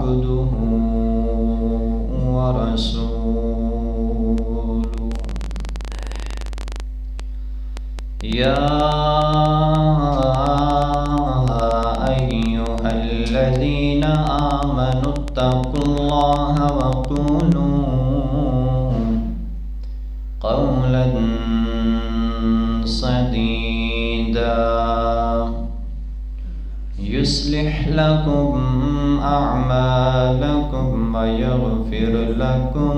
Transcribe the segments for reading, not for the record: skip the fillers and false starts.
عبده ورسوله يا أيها الذين آمنوا اتقوا الله وقولوا قولا سديدا يصلح لكم أعمالكم ويغفر لكم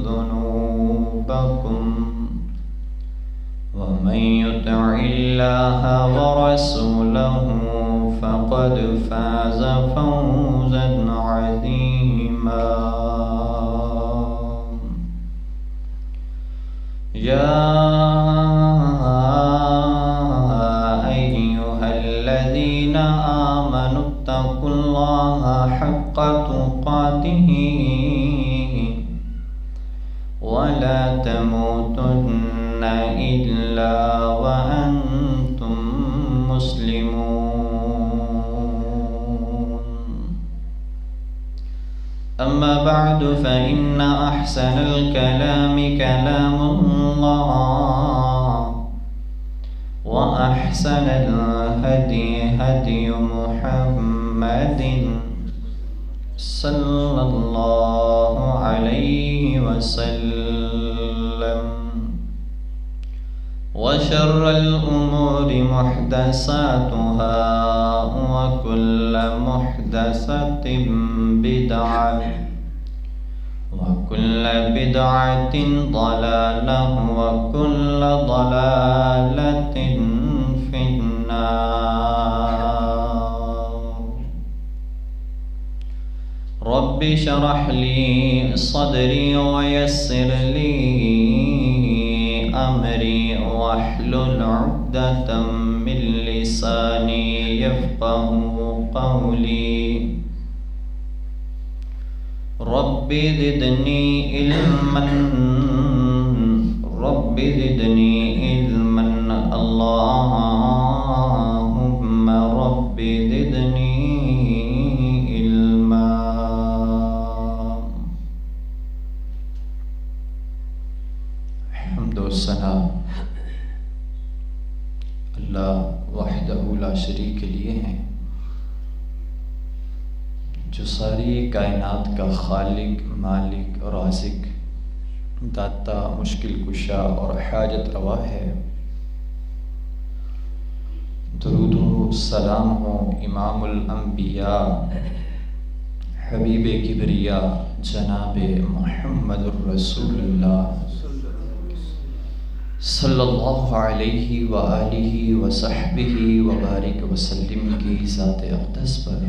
ذنوبكم ومن يطع الله ورسوله فقد فاز فوزا عظيما يا أيها الذين آمنوا اتقوا الله حق تقاته ولا تموتن إلا وأنتم مسلمون أما بعد فإن أحسن الكلام كلام الله وأحسن الهدي هدي محمد صلى الله عليه وسلم وشر الأمور محدثاتها وكل محدثة بدعة وكل بدعة ضلالة وكل ضلالة في النار رب اشرح لي صدري ويسر لي أمري واحلل عقدة من لساني يفقه قولي رب زدني علما رب زدني علما اللهم رب زدني علما حمد و ثنا اللہ وحدہ لا شریک کے لیے ہیں، جو ساری کائنات کا خالق، مالک اور رازق، داتا، مشکل کشا اور حاجت روا ہے۔ درود و سلام ہو امام الانبیاء، حبیب کبریا جناب محمد الرسول اللہ صلی اللہ علیہ وآلہ وصحبہ وبارک وسلم کی ذات اقدس پر۔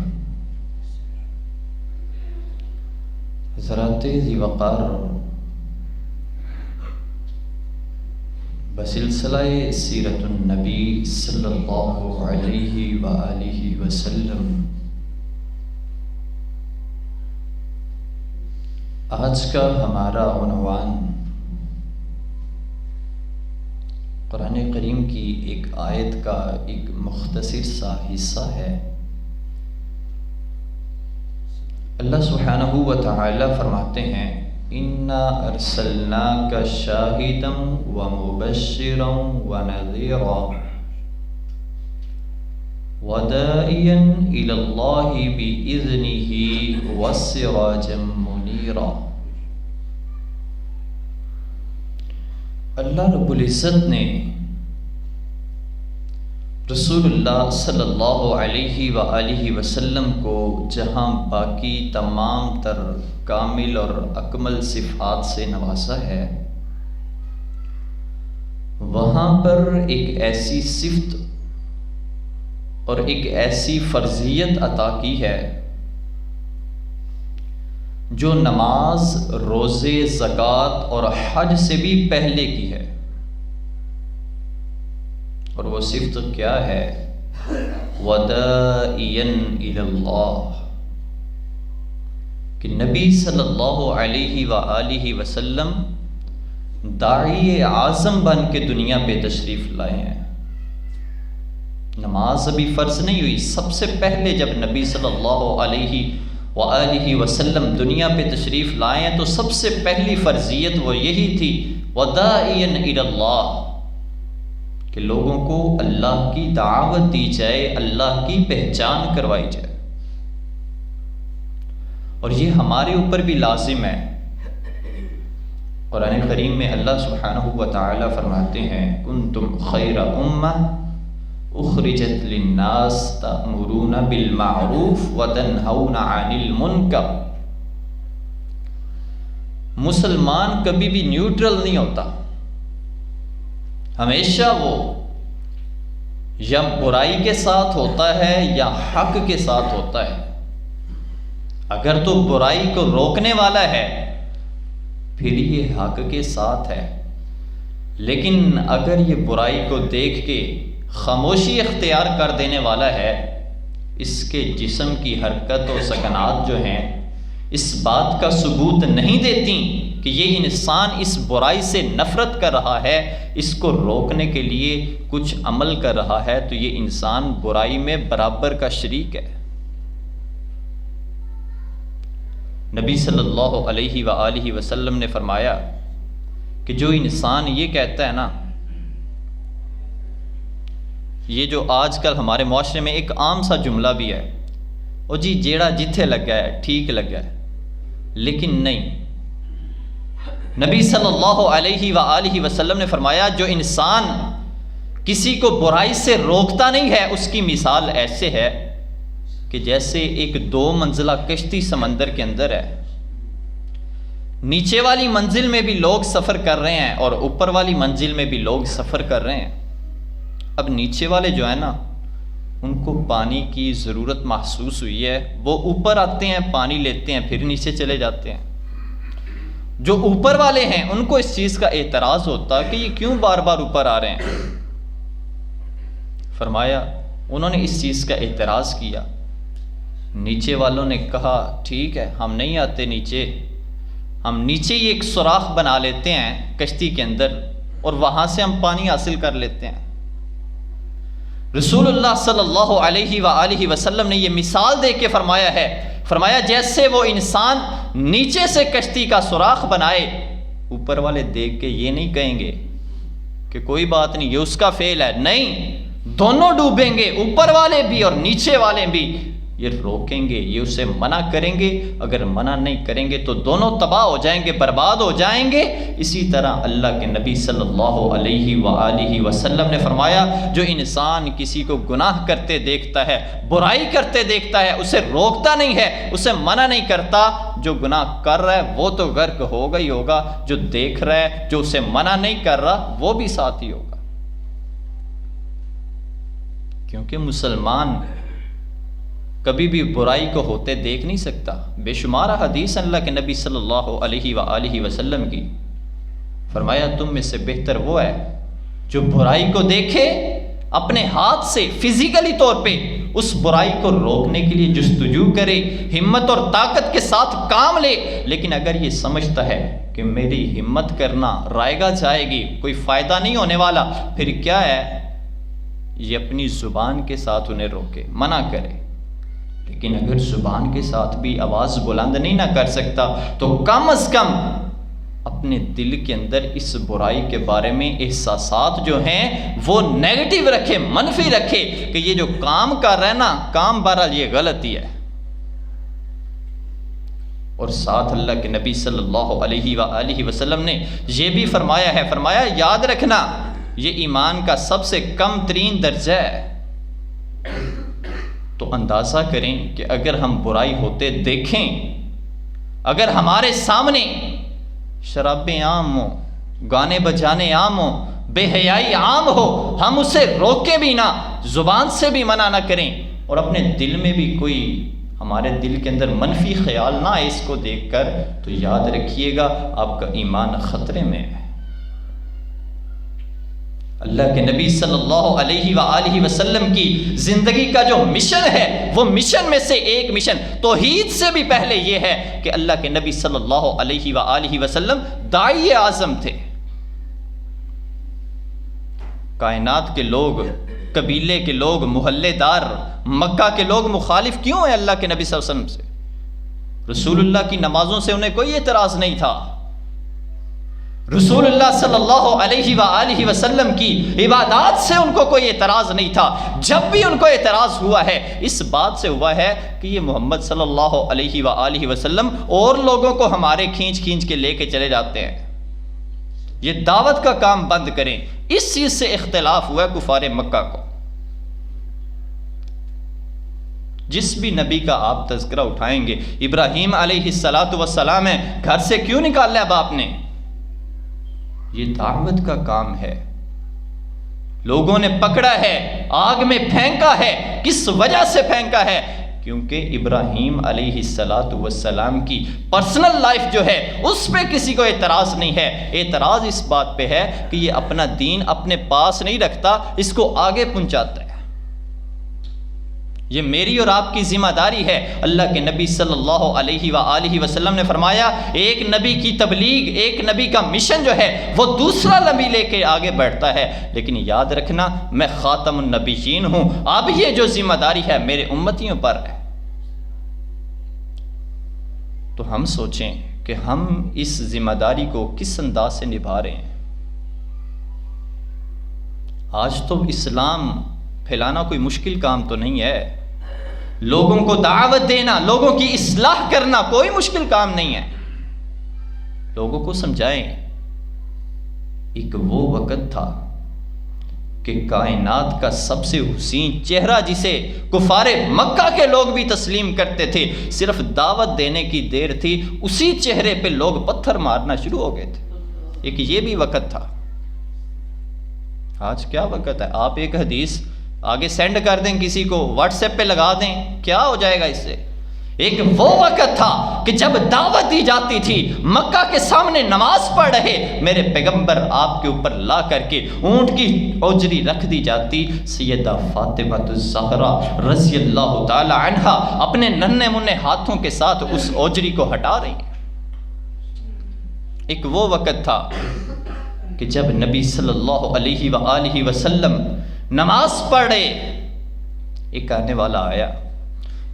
حضرات ذی وقار، بسلسلہ سیرت النبی صلی اللہ علیہ وآلہ وسلم، آج کا ہمارا عنوان قرآن کریم کی ایک آیت کا ایک مختصر سا حصہ ہے۔ اللہ سبحانہ و تعالی فرماتے ہیں اِنَّا أَرْسَلْنَاكَ شَاهِدًا وَمُبَشِّرًا وَنَذِيرًا وَدَاعِيًا إِلَى اللَّهِ بِإِذْنِهِ وَسِرَاجًا مُنِيرًا۔ اللہ رب العزت نے رسول اللہ صلی اللہ علیہ وآلہ وسلم کو جہاں باقی تمام تر کامل اور اکمل صفات سے نوازا ہے، وہاں پر ایک ایسی صفت اور ایک ایسی فرضیت عطا کی ہے جو نماز، روزے، زکوٰۃ اور حج سے بھی پہلے کی ہے۔ اور وہ صفت کیا ہے؟ وَدَاعِيًا إِلَى اللَّهِ، کہ نبی صلی اللہ علیہ وآلہ وسلم داعی اعظم بن کے دنیا پہ تشریف لائے ہیں۔ نماز ابھی فرض نہیں ہوئی، سب سے پہلے جب نبی صلی اللہ علیہ وآلہ وسلم دنیا پہ تشریف لائے تو سب سے پہلی فرضیت وہ یہی تھی وَدَاعِيًا إِلَى اللَّهِ کہ لوگوں کو اللہ کی دعوت دی جائے، اللہ کی پہچان کروائی جائے۔ اور یہ ہمارے اوپر بھی لازم ہے۔ قرآن کریم میں اللہ سبحانہ و تعالی فرماتے ہیں کنتم خیر امہ اخرجت للناس تأمرون بالمعروف وتنہون عن المنکر۔ مسلمان کبھی بھی نیوٹرل نہیں ہوتا، ہمیشہ وہ یا برائی کے ساتھ ہوتا ہے یا حق کے ساتھ ہوتا ہے۔ اگر تو برائی کو روکنے والا ہے پھر یہ حق کے ساتھ ہے، لیکن اگر یہ برائی کو دیکھ کے خاموشی اختیار کر دینے والا ہے، اس کے جسم کی حرکت و سکنات جو ہیں اس بات کا ثبوت نہیں دیتی کہ یہ انسان اس برائی سے نفرت کر رہا ہے، اس کو روکنے کے لیے کچھ عمل کر رہا ہے، تو یہ انسان برائی میں برابر کا شریک ہے۔ نبی صلی اللہ علیہ وآلہ وسلم نے فرمایا کہ جو انسان یہ کہتا ہے نا، یہ جو آج کل ہمارے معاشرے میں ایک عام سا جملہ بھی ہے، او جی جیڑا جتھے لگا ہے ٹھیک لگا ہے، لیکن نہیں، نبی صلی اللہ علیہ وآلہ وسلم نے فرمایا جو انسان کسی کو برائی سے روکتا نہیں ہے اس کی مثال ایسے ہے کہ جیسے ایک 2 منزلہ کشتی سمندر کے اندر ہے، نیچے والی منزل میں بھی لوگ سفر کر رہے ہیں اور اوپر والی منزل میں بھی لوگ سفر کر رہے ہیں۔ اب نیچے والے جو ہیں نا ان کو پانی کی ضرورت محسوس ہوئی ہے، وہ اوپر آتے ہیں پانی لیتے ہیں پھر نیچے چلے جاتے ہیں۔ جو اوپر والے ہیں ان کو اس چیز کا اعتراض ہوتا کہ یہ کیوں بار بار اوپر آ رہے ہیں۔ فرمایا انہوں نے اس چیز کا اعتراض کیا، نیچے والوں نے کہا ٹھیک ہے ہم نہیں آتے نیچے، ہم نیچے ہی ایک سوراخ بنا لیتے ہیں کشتی کے اندر اور وہاں سے ہم پانی حاصل کر لیتے ہیں۔ رسول اللہ صلی اللہ علیہ وآلہ وسلم نے یہ مثال دے کے فرمایا ہے، فرمایا جیسے وہ انسان نیچے سے کشتی کا سوراخ بنائے، اوپر والے دیکھ کے یہ نہیں کہیں گے کہ کوئی بات نہیں یہ اس کا فعل ہے، نہیں، دونوں ڈوبیں گے، اوپر والے بھی اور نیچے والے بھی، یہ روکیں گے، یہ اسے منع کریں گے، اگر منع نہیں کریں گے تو دونوں تباہ ہو جائیں گے، برباد ہو جائیں گے۔ اسی طرح اللہ کے نبی صلی اللہ علیہ وآلہ وسلم نے فرمایا جو انسان کسی کو گناہ کرتے دیکھتا ہے، برائی کرتے دیکھتا ہے، اسے روکتا نہیں ہے، اسے منع نہیں کرتا، جو گناہ کر رہا ہے وہ تو غرق ہوگا ہی ہوگا، جو دیکھ رہا ہے، جو اسے منع نہیں کر رہا وہ بھی ساتھ ہی ہوگا۔ کیونکہ مسلمان کبھی بھی برائی کو ہوتے دیکھ نہیں سکتا۔ بے شمار حدیث اللہ کے نبی صلی اللہ علیہ وآلہ وسلم کی، فرمایا تم میں سے بہتر وہ ہے جو برائی کو دیکھے، اپنے ہاتھ سے فزیکلی طور پہ اس برائی کو روکنے کے لیے جستجو کرے، ہمت اور طاقت کے ساتھ کام لے، لیکن اگر یہ سمجھتا ہے کہ میری ہمت کرنا رائگاں جائے گی، کوئی فائدہ نہیں ہونے والا، پھر کیا ہے، یہ اپنی زبان کے ساتھ انہیں روکے، منع کرے۔ لیکن اگر زبان کے ساتھ بھی آواز بلند نہیں نہ کر سکتا تو کم از کم اپنے دل کے اندر اس برائی کے بارے میں احساسات جو ہیں وہ نیگیٹو رکھے، منفی رکھے کہ یہ جو کام کر رہا ہے نا، کام بہرحال یہ غلطی ہے۔ اور ساتھ اللہ کے نبی صلی اللہ علیہ وآلہ وسلم نے یہ بھی فرمایا ہے، فرمایا یاد رکھنا یہ ایمان کا سب سے کم ترین درجہ ہے۔ تو اندازہ کریں کہ اگر ہم برائی ہوتے دیکھیں، اگر ہمارے سامنے شرابیں عام ہوں، گانے بجانے عام ہوں، بے حیائی عام ہو، ہم اسے روکیں بھی نہ، زبان سے بھی منع نہ کریں، اور اپنے دل میں بھی کوئی ہمارے دل کے اندر منفی خیال نہ آئے اس کو دیکھ کر، تو یاد رکھیے گا آپ کا ایمان خطرے میں ہے۔ اللہ کے نبی صلی اللہ علیہ وآلہ وسلم کی زندگی کا جو مشن ہے وہ مشن میں سے ایک مشن توحید سے بھی پہلے یہ ہے کہ اللہ کے نبی صلی اللہ علیہ وآلہ وسلم داعی اعظم تھے۔ کائنات کے لوگ، قبیلے کے لوگ، محلے دار، مکہ کے لوگ مخالف کیوں ہیں اللہ کے نبی صلی اللہ علیہ وسلم سے؟ رسول اللہ کی نمازوں سے انہیں کوئی اعتراض نہیں تھا، رسول اللہ صلی اللہ علیہ وآلہ وسلم کی عبادات سے ان کو کوئی اعتراض نہیں تھا۔ جب بھی ان کو اعتراض ہوا ہے اس بات سے ہوا ہے کہ یہ محمد صلی اللہ علیہ وآلہ وسلم اور لوگوں کو ہمارے کھینچ کھینچ کے لے کے چلے جاتے ہیں، یہ دعوت کا کام بند کریں۔ اس چیز سے اختلاف ہوا ہے کفار مکہ کو۔ جس بھی نبی کا آپ تذکرہ اٹھائیں گے، ابراہیم علیہ السلام ہے، گھر سے کیوں نکالا ہے باپ نے؟ یہ دعوت کا کام ہے، لوگوں نے پکڑا ہے، آگ میں پھینکا ہے۔ کس وجہ سے پھینکا ہے؟ کیونکہ ابراہیم علیہ السلام کی پرسنل لائف جو ہے اس پہ کسی کو اعتراض نہیں ہے، اعتراض اس بات پہ ہے کہ یہ اپنا دین اپنے پاس نہیں رکھتا، اس کو آگے پہنچاتا ہے۔ یہ میری اور آپ کی ذمہ داری ہے۔ اللہ کے نبی صلی اللہ علیہ وآلہ وسلم نے فرمایا ایک نبی کی تبلیغ، ایک نبی کا مشن جو ہے وہ دوسرا نبی لے کے آگے بڑھتا ہے، لیکن یاد رکھنا میں خاتم النبیین ہوں، اب یہ جو ذمہ داری ہے میرے امتیوں پر ہے۔ تو ہم سوچیں کہ ہم اس ذمہ داری کو کس انداز سے نبھا رہے ہیں۔ آج تو اسلام پھیلانا کوئی مشکل کام تو نہیں ہے، لوگوں کو دعوت دینا، لوگوں کی اصلاح کرنا کوئی مشکل کام نہیں ہے۔ لوگوں کو سمجھائیں ایک وہ وقت تھا کہ کائنات کا سب سے حسین چہرہ جسے کفار مکہ کے لوگ بھی تسلیم کرتے تھے، صرف دعوت دینے کی دیر تھی، اسی چہرے پہ لوگ پتھر مارنا شروع ہو گئے تھے۔ ایک یہ بھی وقت تھا۔ آج کیا وقت ہے؟ آپ ایک حدیث آگے سینڈ کر دیں کسی کو، واٹس ایپ پہ لگا دیں، کیا ہو جائے گا اس سے؟ ایک وہ وقت تھا کہ جب دعوت دی جاتی تھی، مکہ کے سامنے نماز پڑھ رہے میرے پیغمبر آپ کے اوپر لا کر کے اونٹ کی اوجری رکھ دی جاتی، سیدہ فاطمہ الزہرا رضی اللہ تعالی عنہا اپنے ننھے منھے ہاتھوں کے ساتھ اس اوجری کو ہٹا رہی ہیں۔ ایک وہ وقت تھا کہ جب نبی صلی اللہ علیہ وآلہ وسلم نماز پڑھ رہے، ایک آنے والا آیا،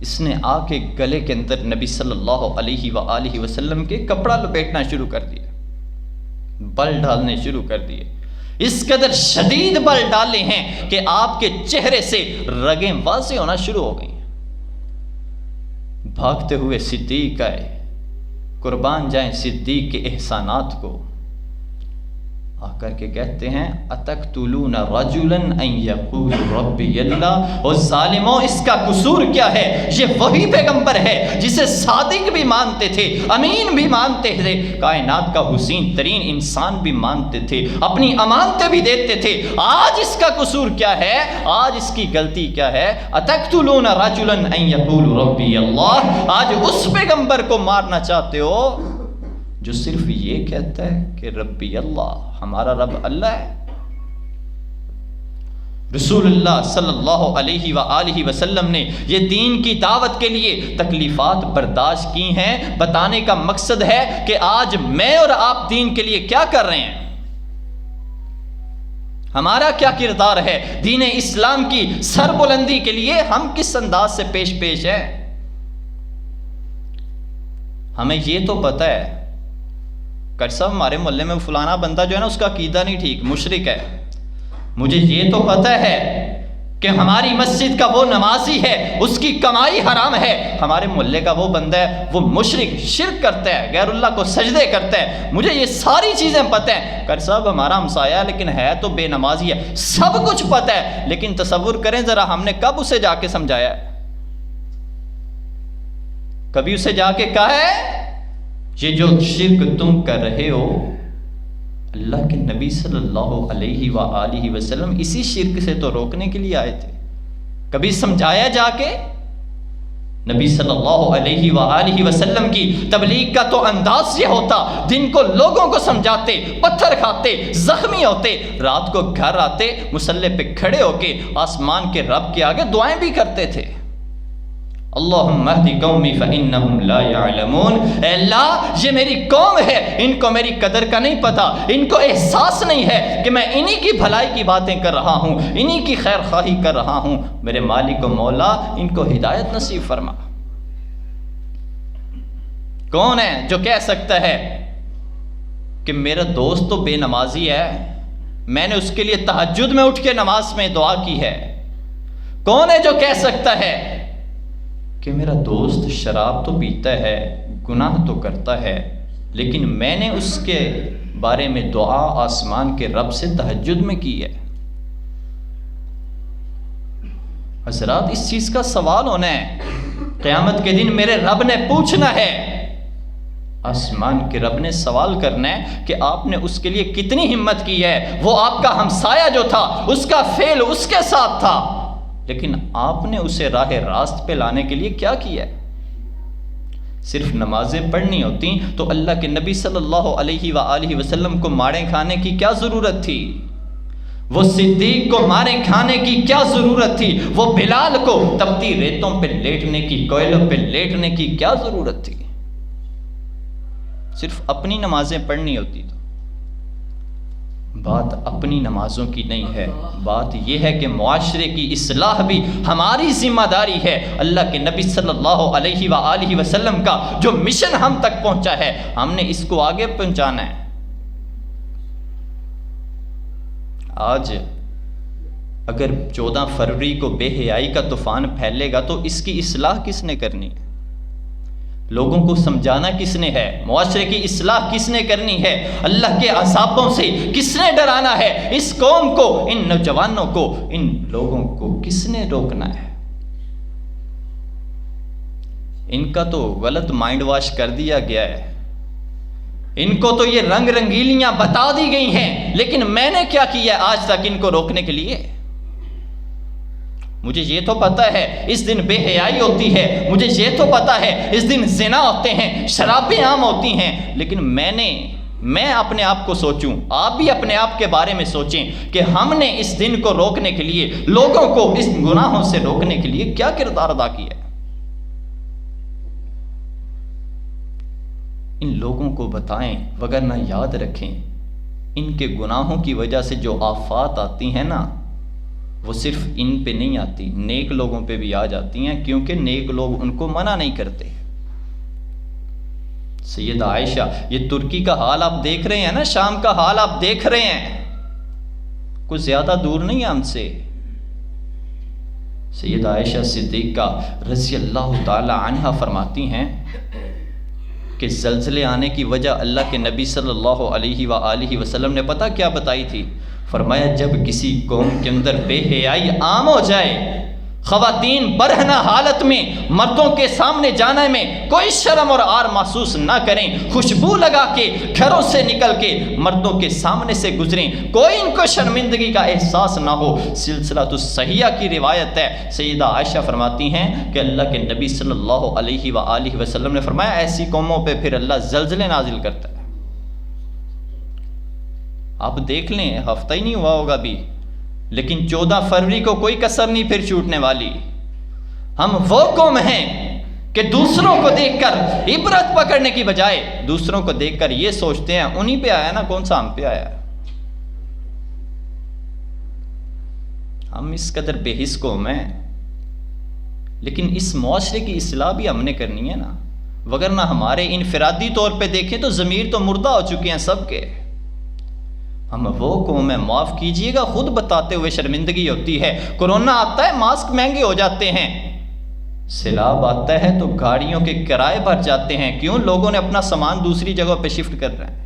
اس نے آ کے گلے کے اندر نبی صلی اللہ علیہ وآلہ وسلم کے کپڑا لپیٹنا شروع کر دیا، بل ڈالنے شروع کر دیے، اس قدر شدید بل ڈالے ہیں کہ آپ کے چہرے سے رگیں واضح ہونا شروع ہو گئی۔ بھاگتے ہوئے صدیق آئے، قربان جائیں صدیق کے احسانات کو، آ کر کے کہتے ہیں اتقتلون رجلا ان یقول ربی اللہ، اور ظالموں اس کا قصور کیا ہے؟ یہ وہی پیغمبر ہے جسے صادق بھی مانتے تھے، امین بھی مانتے تھے، کائنات کا حسین ترین انسان بھی مانتے تھے، اپنی امانتیں بھی دیتے تھے، آج اس کا قصور کیا ہے؟ آج اس کی غلطی کیا ہے؟ اتقتلون رجلا ان یقول ربی اللہ، آج اس پیغمبر کو مارنا چاہتے ہو جو صرف یہ کہتا ہے کہ ربی اللہ، ہمارا رب اللہ ہے۔ رسول اللہ صلی اللہ علیہ وآلہ وسلم نے یہ دین کی دعوت کے لیے تکلیفات برداشت کی ہیں، بتانے کا مقصد ہے کہ آج میں اور آپ دین کے لیے کیا کر رہے ہیں، ہمارا کیا کردار ہے، دین اسلام کی سربلندی کے لیے ہم کس انداز سے پیش ہیں۔ ہمیں یہ تو پتہ ہے صاحب ہمارے محلے میں فلانا بندہ جو ہے نا اس کا عقیدہ نہیں ٹھیک، مشرک ہے، مجھے یہ تو پتہ ہے کہ ہماری مسجد کا وہ نمازی ہے اس کی کمائی حرام ہے، ہمارے محلے کا وہ بندہ ہے وہ مشرک شرک کرتا ہے، غیر اللہ کو سجدے کرتا ہے، مجھے یہ ساری چیزیں پتہ ہیں۔ کر صاحب ہمارا ہمسایہ ہے لیکن ہے تو بے نمازی ہے، سب کچھ پتہ ہے، لیکن تصور کریں ذرا ہم نے کب اسے جا کے سمجھایا ہے؟ کبھی اسے جا کے کہا ہے یہ جو شرک تم کر رہے ہو، اللہ کے نبی صلی اللہ علیہ وآلہ وسلم اسی شرک سے تو روکنے کے لیے آئے تھے، کبھی سمجھایا جا کے؟ نبی صلی اللہ علیہ وآلہ وسلم کی تبلیغ کا تو انداز یہ ہوتا، دن کو لوگوں کو سمجھاتے، پتھر کھاتے، زخمی ہوتے، رات کو گھر آتے، مصلی پہ کھڑے ہو کے آسمان کے رب کے آگے دعائیں بھی کرتے تھے، اللہم اہد قومی فإنہم لا یعلمون، اے اللہ یہ میری قوم ہے، ان کو میری قدر کا نہیں پتا، ان کو احساس نہیں ہے کہ میں انہی کی بھلائی کی باتیں کر رہا ہوں، انہی کی خیر خواہی کر رہا ہوں، میرے مالک و مولا ان کو ہدایت نصیب فرما۔ کون ہے جو کہہ سکتا ہے کہ میرا دوست تو بے نمازی ہے، میں نے اس کے لیے تہجد میں اٹھ کے نماز میں دعا کی ہے؟ کون ہے جو کہہ سکتا ہے کہ میرا دوست شراب تو پیتا ہے، گناہ تو کرتا ہے، لیکن میں نے اس کے بارے میں دعا آسمان کے رب سے تہجد میں کی ہے؟ حضرات، اس چیز کا سوال ہونا ہے، قیامت کے دن میرے رب نے پوچھنا ہے، آسمان کے رب نے سوال کرنا ہے کہ آپ نے اس کے لیے کتنی ہمت کی ہے؟ وہ آپ کا ہمسایہ جو تھا، اس کا فعل اس کے ساتھ تھا، لیکن آپ نے اسے راہ راست پہ لانے کے لیے کیا کیا ہے؟ صرف نمازیں پڑھنی ہوتی تو اللہ کے نبی صلی اللہ علیہ وآلہ وسلم کو مارے کھانے کی کیا ضرورت تھی؟ وہ صدیق کو مارے کھانے کی کیا ضرورت تھی؟ وہ بلال کو تپتی ریتوں پہ لیٹنے کی، کوئلوں پہ لیٹنے کی کیا ضرورت تھی؟ صرف اپنی نمازیں پڑھنی ہوتی تو بات اپنی نمازوں کی نہیں ہے، بات یہ ہے کہ معاشرے کی اصلاح بھی ہماری ذمہ داری ہے۔ اللہ کے نبی صلی اللہ علیہ وآلہ وسلم کا جو مشن ہم تک پہنچا ہے، ہم نے اس کو آگے پہنچانا ہے۔ آج اگر 14 فروری کو بے حیائی کا طوفان پھیلے گا تو اس کی اصلاح کس نے کرنی ہے؟ لوگوں کو سمجھانا کس نے ہے؟ معاشرے کی اصلاح کس نے کرنی ہے؟ اللہ کے عذابوں سے کس نے ڈرانا ہے؟ اس قوم کو، ان نوجوانوں کو، ان لوگوں کو کس نے روکنا ہے؟ ان کا تو غلط مائنڈ واش کر دیا گیا ہے، ان کو تو یہ رنگ رنگیلیاں بتا دی گئی ہیں، لیکن میں نے کیا کیا آج تک ان کو روکنے کے لیے؟ مجھے یہ تو پتا ہے اس دن بے حیائی ہوتی ہے، مجھے یہ تو پتا ہے اس دن زنا ہوتے ہیں، شرابیں عام ہوتی ہیں، لیکن میں اپنے آپ کو سوچوں، آپ بھی اپنے آپ کے بارے میں سوچیں کہ ہم نے اس دن کو روکنے کے لیے، لوگوں کو اس گناہوں سے روکنے کے لیے کیا کردار ادا کیا ہے؟ ان لوگوں کو بتائیں، وگرنہ یاد رکھیں ان کے گناہوں کی وجہ سے جو آفات آتی ہیں نا، وہ صرف ان پہ نہیں آتی، نیک لوگوں پہ بھی آ جاتی ہیں، کیونکہ نیک لوگ ان کو منع نہیں کرتے۔ سیدہ عائشہ، یہ ترکی کا حال آپ دیکھ رہے ہیں نا، شام کا حال آپ دیکھ رہے ہیں، کچھ زیادہ دور نہیں ہے ہم سے۔ سیدہ عائشہ صدیقہ رضی اللہ تعالی عنہا فرماتی ہیں کہ زلزلے آنے کی وجہ اللہ کے نبی صلی اللہ علیہ وآلہ وسلم نے پتہ کیا بتائی تھی؟ فرمایا جب کسی قوم کے اندر بے حیائی عام ہو جائے، خواتین برہنہ حالت میں مردوں کے سامنے جانے میں کوئی شرم اور عار محسوس نہ کریں، خوشبو لگا کے گھروں سے نکل کے مردوں کے سامنے سے گزریں، کوئی ان کو شرمندگی کا احساس نہ ہو۔ سلسلۃ الصحیحہ کی روایت ہے، سیدہ عائشہ فرماتی ہیں کہ اللہ کے نبی صلی اللہ علیہ وآلہ وسلم نے فرمایا ایسی قوموں پہ پھر اللہ زلزلے نازل کرتا ہے۔ آپ دیکھ لیں، ہفتہ ہی نہیں ہوا ہوگا ابھی، لیکن 14 فروری کو کوئی کسر نہیں پھر چھوٹنے والی۔ ہم وہ قوم ہیں کہ دوسروں کو دیکھ کر عبرت پکڑنے کی بجائے دوسروں کو دیکھ کر یہ سوچتے ہیں انہی پہ آیا نا، کون سا ہم پہ آیا ہے۔ ہم اس قدر بے حس قوم ہیں، لیکن اس معاشرے کی اصلاح بھی ہم نے کرنی ہے نا، وگرنہ ہمارے انفرادی طور پہ دیکھیں تو ضمیر تو مردہ ہو چکے ہیں سب کے۔ ہم وہ قوم ہیں، معاف کیجئے گا خود بتاتے ہوئے شرمندگی ہوتی ہے، کورونا آتا ہے ماسک مہنگے ہو جاتے ہیں، سیلاب آتا ہے تو گاڑیوں کے کرائے بڑھ جاتے ہیں، کیوں؟ لوگوں نے اپنا سامان دوسری جگہ پہ شفٹ کر رہے ہیں۔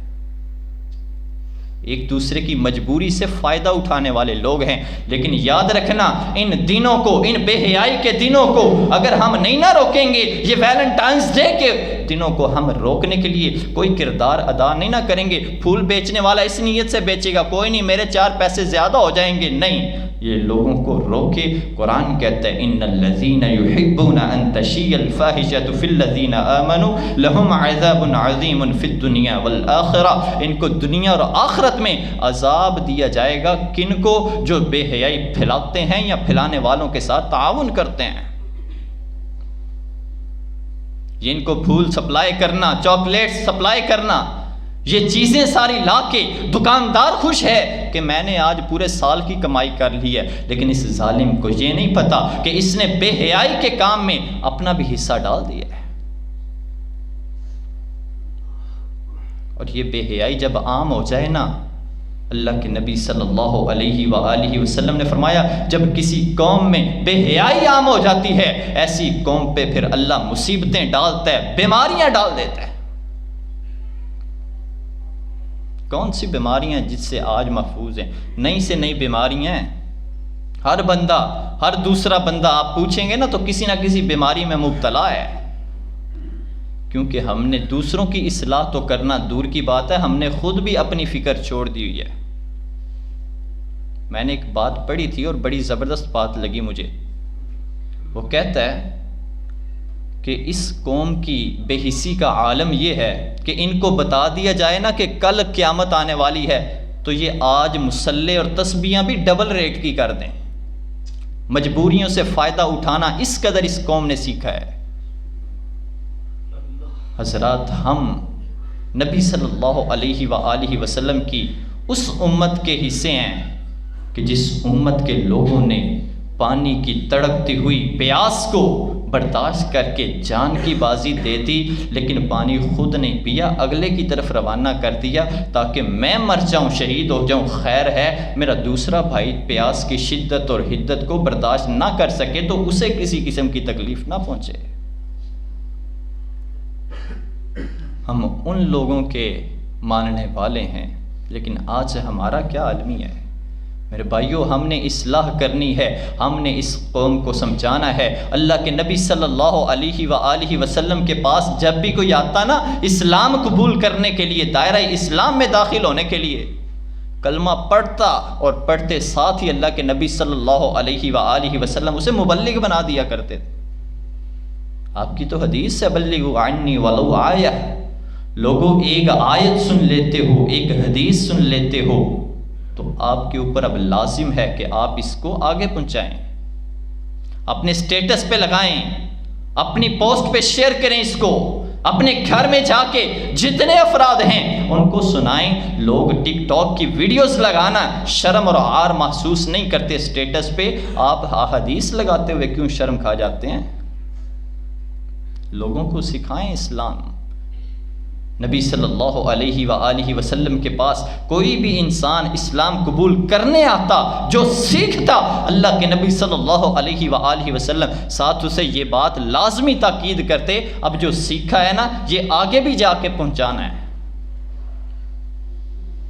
ایک دوسرے کی مجبوری سے فائدہ اٹھانے والے لوگ ہیں، لیکن یاد رکھنا ان دنوں کو، ان بے حیائی کے دنوں کو اگر ہم نہیں نہ روکیں گے، یہ ویلنٹائنس ڈے کے دنوں کو ہم روکنے کے لیے کوئی کردار ادا نہیں نہ کریں گے۔ پھول بیچنے والا اس نیت سے بیچے گا کوئی نہیں میرے 4 پیسے زیادہ ہو جائیں گے، نہیں، یہ لوگوں کو روکے۔ قرآن کہتا ہے ان الذین یحبون ان تشیع الفاحشۃ فی الذین آمنوا لہم عذاب عظیم فی الدنیا والآخرہ، ان کو دنیا اور آخرت میں عذاب دیا جائے گا، کن کو؟ جو بے حیائی پھیلاتے ہیں یا پھیلانے والوں کے ساتھ تعاون کرتے ہیں۔ جن کو پھول سپلائی کرنا، چاکلیٹ سپلائی کرنا، یہ چیزیں ساری لا کے دکاندار خوش ہے کہ میں نے آج پورے سال کی کمائی کر لی ہے، لیکن اس ظالم کو یہ نہیں پتا کہ اس نے بے حیائی کے کام میں اپنا بھی حصہ ڈال دیا ہے۔ اور یہ بے حیائی جب عام ہو جائے نا، اللہ کے نبی صلی اللہ علیہ وآلہ وسلم نے فرمایا جب کسی قوم میں بے حیائی عام ہو جاتی ہے، ایسی قوم پہ پھر اللہ مصیبتیں ڈالتا ہے، بیماریاں ڈال دیتا ہے۔ کون سی بیماریاں جس سے آج محفوظ ہیں؟ نئی سے نئی بیماریاں ہیں۔ ہر بندہ، ہر دوسرا بندہ آپ پوچھیں گے نا تو کسی نہ کسی بیماری میں مبتلا ہے، کیونکہ ہم نے دوسروں کی اصلاح تو کرنا دور کی بات ہے، ہم نے خود بھی اپنی فکر چھوڑ دی ہوئی ہے۔ میں نے ایک بات پڑھی تھی اور بڑی زبردست بات لگی مجھے۔ وہ کہتا ہے کہ اس قوم کی بے حسی کا عالم یہ ہے کہ ان کو بتا دیا جائے نا کہ کل قیامت آنے والی ہے تو یہ آج مصلے اور تسبیحاں بھی ڈبل ریٹ کی کر دیں۔ مجبوریوں سے فائدہ اٹھانا اس قدر اس قوم نے سیکھا ہے۔ حضرات، ہم نبی صلی اللہ علیہ وآلہ وسلم کی اس امت کے حصے ہیں کہ جس امت کے لوگوں نے پانی کی تڑپتی ہوئی پیاس کو برداشت کر کے جان کی بازی دے دی، لیکن پانی خود نہیں پیا، اگلے کی طرف روانہ کر دیا تاکہ میں مر جاؤں، شہید ہو جاؤں، خیر ہے میرا دوسرا بھائی پیاس کی شدت اور حدت کو برداشت نہ کر سکے تو اسے کسی قسم کی تکلیف نہ پہنچے۔ ہم ان لوگوں کے ماننے والے ہیں، لیکن آج ہمارا کیا عالمی ہے؟ میرے بھائیوں، ہم نے اصلاح کرنی ہے، ہم نے اس قوم کو سمجھانا ہے۔ اللہ کے نبی صلی اللہ علیہ وآلہ وسلم کے پاس جب بھی کوئی آتا نا اسلام قبول کرنے کے لیے، دائرہ اسلام میں داخل ہونے کے لیے، کلمہ پڑھتا اور پڑھتے ساتھ ہی اللہ کے نبی صلی اللہ علیہ وآلہ وسلم اسے مبلغ بنا دیا کرتے تھے۔ آپ کی تو حدیث سے بلغوا عنی ولو آیہ، لوگوں ایک آیت سن لیتے ہو، ایک حدیث سن لیتے ہو تو آپ کے اوپر اب لازم ہے کہ آپ اس کو آگے پہنچائیں، اپنے سٹیٹس پہ لگائیں، اپنی پوسٹ پہ شیئر کریں، اس کو اپنے گھر میں جا کے جتنے افراد ہیں ان کو سنائیں۔ لوگ ٹک ٹاک کی ویڈیوز لگانا شرم اور عار محسوس نہیں کرتے سٹیٹس پہ، آپ حدیث لگاتے ہوئے کیوں شرم کھا جاتے ہیں؟ لوگوں کو سکھائیں اسلام۔ نبی صلی اللہ علیہ وآلہ وسلم کے پاس کوئی بھی انسان اسلام قبول کرنے آتا، جو سیکھتا، اللہ کے نبی صلی اللہ علیہ وآلہ وسلم ساتھ اسے یہ بات لازمی تاکید کرتے، اب جو سیکھا ہے نا یہ آگے بھی جا کے پہنچانا ہے۔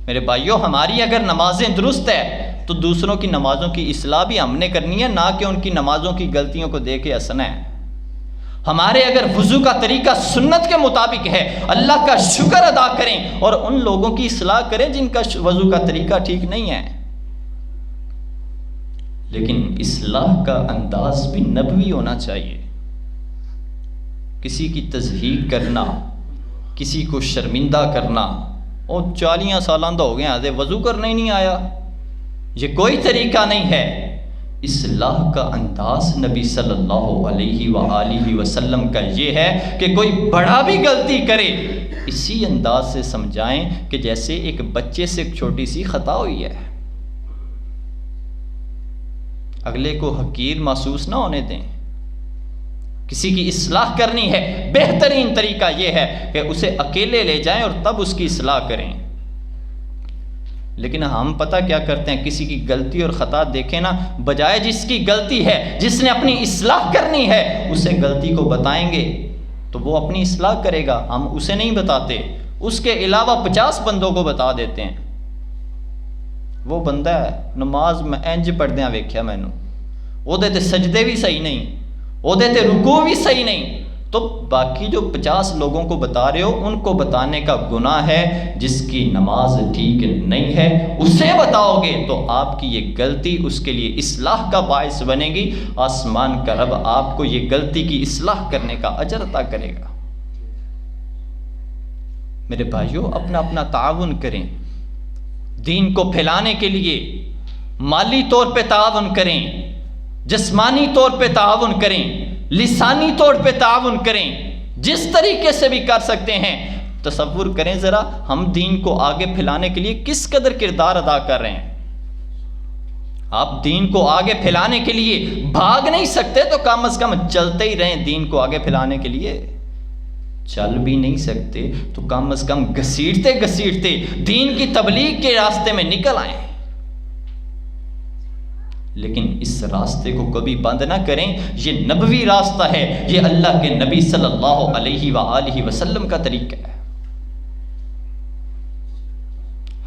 میرے بھائیوں، ہماری اگر نمازیں درست ہے تو دوسروں کی نمازوں کی اصلاح بھی ہم نے کرنی ہے، نہ کہ ان کی نمازوں کی غلطیوں کو دیکھ کے ہنسنا ہے۔ ہمارے اگر وضو کا طریقہ سنت کے مطابق ہے، اللہ کا شکر ادا کریں اور ان لوگوں کی اصلاح کریں جن کا وضو کا طریقہ ٹھیک نہیں ہے۔ لیکن اصلاح کا انداز بھی نبوی ہونا چاہیے۔ کسی کی تضحیق کرنا، کسی کو شرمندہ کرنا، اور 40 سالہ ہو گئے آدھے وضو کرنا ہی نہیں آیا، یہ کوئی طریقہ نہیں ہے۔ اصلاح کا انداز نبی صلی اللہ علیہ وآلہ وسلم کا یہ ہے کہ کوئی بڑا بھی غلطی کرے اسی انداز سے سمجھائیں کہ جیسے ایک بچے سے ایک چھوٹی سی خطا ہوئی ہے، اگلے کو حقیر محسوس نہ ہونے دیں۔ کسی کی اصلاح کرنی ہے، بہترین طریقہ یہ ہے کہ اسے اکیلے لے جائیں اور تب اس کی اصلاح کریں۔ لیکن ہم پتہ کیا کرتے ہیں، کسی کی غلطی اور خطا دیکھیں نا، بجائے جس کی غلطی ہے، جس نے اپنی اصلاح کرنی ہے، اسے غلطی کو بتائیں گے تو وہ اپنی اصلاح کرے گا، ہم اسے نہیں بتاتے، اس کے علاوہ 50 بندوں کو بتا دیتے ہیں۔ وہ بندہ ہے نماز میں انج پڑھدیاں ویکھیا مینوں، وہ دے تے سجدے بھی صحیح نہیں، وہ دے تے رکوع بھی صحیح نہیں، تو باقی جو 50 لوگوں کو بتا رہے ہو ان کو بتانے کا گناہ ہے۔ جس کی نماز ٹھیک نہیں ہے اسے بتاؤ گے تو آپ کی یہ غلطی اس کے لیے اصلاح کا باعث بنے گی، آسمان کا رب آپ کو یہ غلطی کی اصلاح کرنے کا اجر عطا کرے گا۔ میرے بھائیوں، اپنا اپنا تعاون کریں، دین کو پھیلانے کے لیے مالی طور پہ تعاون کریں، جسمانی طور پہ تعاون کریں، لسانی طور پہ تعاون کریں، جس طریقے سے بھی کر سکتے ہیں۔ تصور کریں ذرا، ہم دین کو آگے پھیلانے کے لیے کس قدر کردار ادا کر رہے ہیں۔ آپ دین کو آگے پھیلانے کے لیے بھاگ نہیں سکتے تو کم از کم چلتے ہی رہیں دین کو آگے پھیلانے کے لیے۔ چل بھی نہیں سکتے تو کم از کم گھسیٹتے گھسیٹتے دین کی تبلیغ کے راستے میں نکل آئیں، لیکن اس راستے کو کبھی بند نہ کریں۔ یہ نبوی راستہ ہے، یہ اللہ کے نبی صلی اللہ علیہ وآلہ وسلم کا طریقہ ہے۔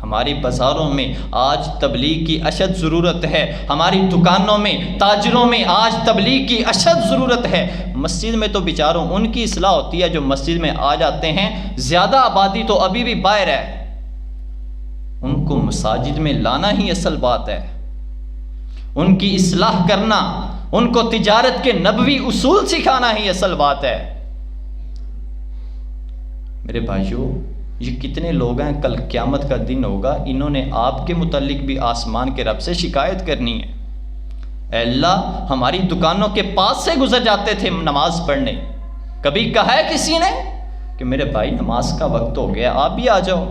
ہماری بازاروں میں آج تبلیغ کی اشد ضرورت ہے، ہماری دکانوں میں، تاجروں میں آج تبلیغ کی اشد ضرورت ہے۔ مسجد میں تو بیچاروں ان کی اصلاح ہوتی ہے جو مسجد میں آ جاتے ہیں، زیادہ آبادی تو ابھی بھی باہر ہے، ان کو مساجد میں لانا ہی اصل بات ہے، ان کی اصلاح کرنا، ان کو تجارت کے نبوی اصول سکھانا ہی اصل بات ہے۔ میرے بھائیوں، یہ کتنے لوگ ہیں، کل قیامت کا دن ہوگا، انہوں نے آپ کے متعلق بھی آسمان کے رب سے شکایت کرنی ہے۔ اے اللہ، ہماری دکانوں کے پاس سے گزر جاتے تھے نماز پڑھنے، کبھی کہا ہے کسی نے کہ میرے بھائی نماز کا وقت ہو گیا آپ بھی آ جاؤ؟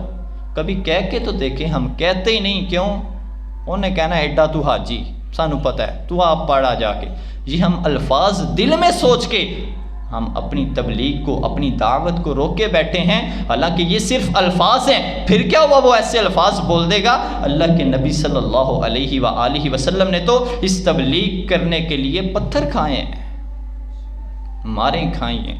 کبھی کہہ کے تو دیکھیں، ہم کہتے ہی نہیں، کیوں؟ انہوں نے کہنا ایڈا تو حاجی، سانو پتہ ہے، تو آپ پڑھا جا کے۔ یہ ہم الفاظ دل میں سوچ کے ہم اپنی تبلیغ کو، اپنی دعوت کو روک کے بیٹھے ہیں، حالانکہ یہ صرف الفاظ ہیں۔ پھر کیا ہوا وہ ایسے الفاظ بول دے گا؟ اللہ کے نبی صلی اللہ علیہ وآلہ وسلم نے تو اس تبلیغ کرنے کے لیے پتھر کھائے ہیں، ماریں کھائی ہیں،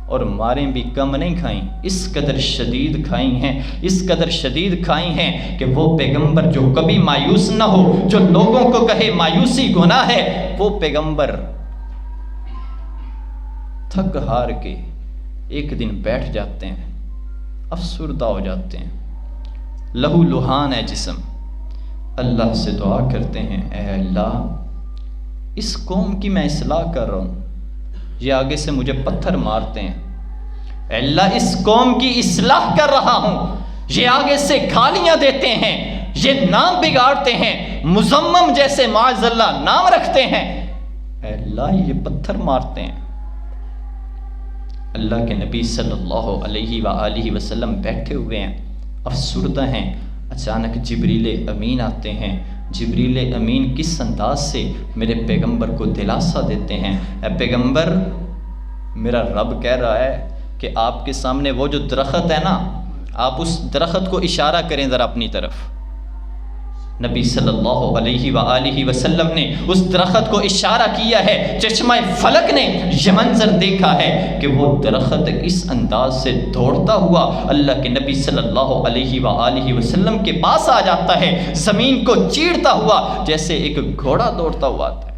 اور ماریں بھی کم نہیں کھائیں، اس قدر شدید کھائی ہیں، اس قدر شدید کھائی ہیں کہ وہ پیغمبر جو کبھی مایوس نہ ہو، جو لوگوں کو کہے مایوسی گناہ ہے، وہ پیغمبر تھک ہار کے ایک دن بیٹھ جاتے ہیں، افسردہ ہو جاتے ہیں، لہو لہان ہے جسم، اللہ سے دعا کرتے ہیں، اے اللہ اس قوم کی میں اصلاح کر رہا ہوں، یہ آگے سے مجھے پتھر مارتے ہیں، اے اللہ اس قوم کی اصلاح کر رہا ہوں، یہ آگے سے گالیاں دیتے ہیں، یہ نام بگاڑتے ہیں، مزمم جیسے معاذ اللہ نام رکھتے ہیں، اے اللہ یہ پتھر مارتے ہیں۔ اللہ کے نبی صلی اللہ علیہ وآلہ وسلم بیٹھے ہوئے ہیں، افسردہ ہیں، اچانک جبریل امین آتے ہیں۔ جبریل امین کس انداز سے میرے پیغمبر کو دلاسا دیتے ہیں، اے پیغمبر میرا رب کہہ رہا ہے کہ آپ کے سامنے وہ جو درخت ہے نا، آپ اس درخت کو اشارہ کریں ذرا اپنی طرف۔ نبی صلی اللہ علیہ وآلہ وسلم نے اس درخت کو اشارہ کیا ہے، چشمہ فلک نے یہ منظر دیکھا ہے کہ وہ درخت اس انداز سے دوڑتا ہوا اللہ کے نبی صلی اللہ علیہ وآلہ وسلم کے پاس آ جاتا ہے، زمین کو چیرتا ہوا جیسے ایک گھوڑا دوڑتا ہوا آتا ہے۔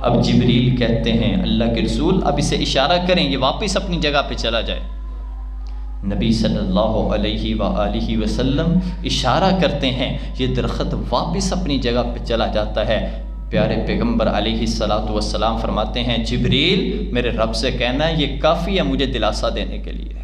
اب جبریل کہتے ہیں اللہ کے رسول اب اسے اشارہ کریں، یہ واپس اپنی جگہ پہ چلا جائے۔ نبی صلی اللہ علیہ وآلہ وسلم اشارہ کرتے ہیں، یہ درخت واپس اپنی جگہ پہ چلا جاتا ہے۔ پیارے پیغمبر علیہ السلام فرماتے ہیں جبریل میرے رب سے کہنا ہے یہ کافی ہے مجھے دلاسا دینے کے لیے۔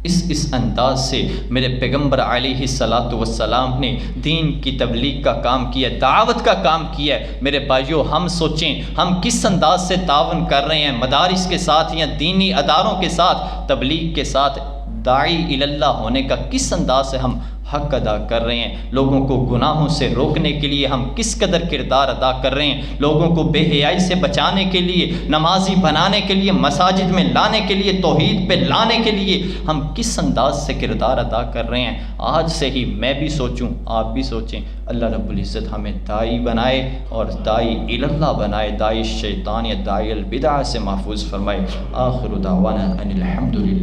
اس انداز سے میرے پیغمبر علیہ السلام نے دین کی تبلیغ کا کام کیا، دعوت کا کام کیا۔ میرے بھائیوں ہم سوچیں ہم کس انداز سے تعاون کر رہے ہیں مدارس کے ساتھ یا دینی اداروں کے ساتھ، تبلیغ کے ساتھ، داعی اللہ ہونے کا کس انداز سے ہم حق ادا کر رہے ہیں، لوگوں کو گناہوں سے روکنے کے لیے ہم کس قدر کردار ادا کر رہے ہیں، لوگوں کو بے حیائی سے بچانے کے لیے، نمازی بنانے کے لیے، مساجد میں لانے کے لیے، توحید پہ لانے کے لیے ہم کس انداز سے کردار ادا کر رہے ہیں۔ آج سے ہی میں بھی سوچوں، آپ بھی سوچیں، اللہ رب العزت ہمیں داعی بنائے اور داعی اللہ بنائے، داعی شیطان یا داعی البدع سے محفوظ فرمائے۔ آخر دعوانا ان الحمد للہ۔